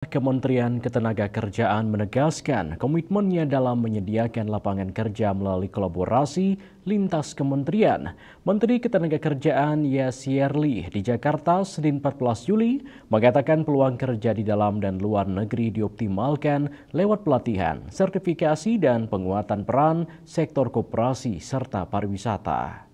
Kementerian Ketenagakerjaan menegaskan komitmennya dalam menyediakan lapangan kerja melalui kolaborasi lintas kementerian. Menteri Ketenagakerjaan Yasirli di Jakarta Senin 14 Juli mengatakan peluang kerja di dalam dan luar negeri dioptimalkan lewat pelatihan, sertifikasi dan penguatan peran sektor koperasi serta pariwisata.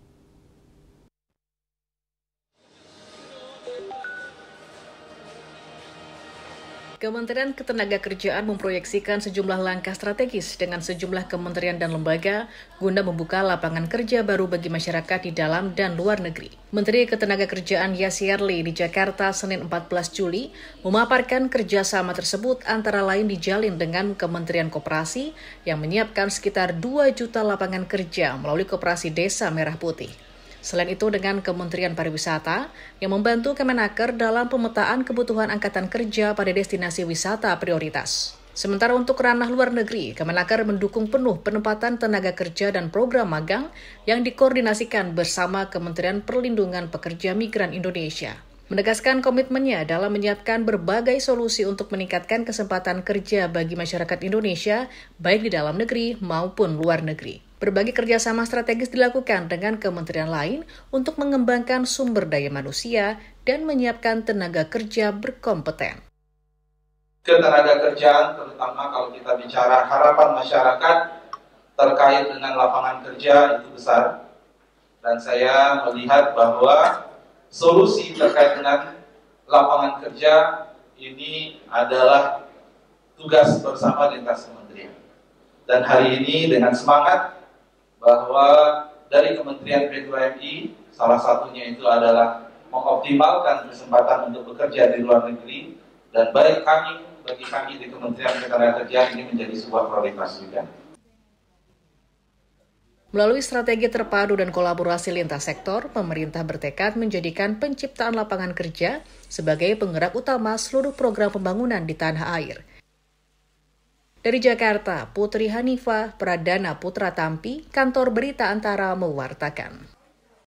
Kementerian Ketenagakerjaan memproyeksikan sejumlah langkah strategis dengan sejumlah kementerian dan lembaga guna membuka lapangan kerja baru bagi masyarakat di dalam dan luar negeri. Menteri Ketenagakerjaan Yasirli di Jakarta Senin 14 Juli memaparkan kerjasama tersebut antara lain dijalin dengan Kementerian Koperasi yang menyiapkan sekitar 2 juta lapangan kerja melalui Koperasi Desa Merah Putih. Selain itu dengan Kementerian Pariwisata yang membantu Kemenaker dalam pemetaan kebutuhan angkatan kerja pada destinasi wisata prioritas. Sementara untuk ranah luar negeri, Kemenaker mendukung penuh penempatan tenaga kerja dan program magang yang dikoordinasikan bersama Kementerian Perlindungan Pekerja Migran Indonesia. Menegaskan komitmennya dalam menyiapkan berbagai solusi untuk meningkatkan kesempatan kerja bagi masyarakat Indonesia, baik di dalam negeri maupun luar negeri. Berbagai kerjasama strategis dilakukan dengan kementerian lain untuk mengembangkan sumber daya manusia dan menyiapkan tenaga kerja berkompeten. Ketenaga kerjaan, terutama kalau kita bicara harapan masyarakat terkait dengan lapangan kerja itu besar. Dan saya melihat bahwa solusi terkait dengan lapangan kerja ini adalah tugas bersama lintas kementerian. Dan hari ini dengan semangat bahwa dari Kementerian P2MI, salah satunya itu adalah mengoptimalkan kesempatan untuk bekerja di luar negeri, dan bagi kami di Kementerian Ketenagakerjaan ini menjadi sebuah prioritas juga. Melalui strategi terpadu dan kolaborasi lintas sektor, pemerintah bertekad menjadikan penciptaan lapangan kerja sebagai penggerak utama seluruh program pembangunan di tanah air. Dari Jakarta, Putri Hanifah Pradana Putra Tampi, Kantor Berita Antara mewartakan.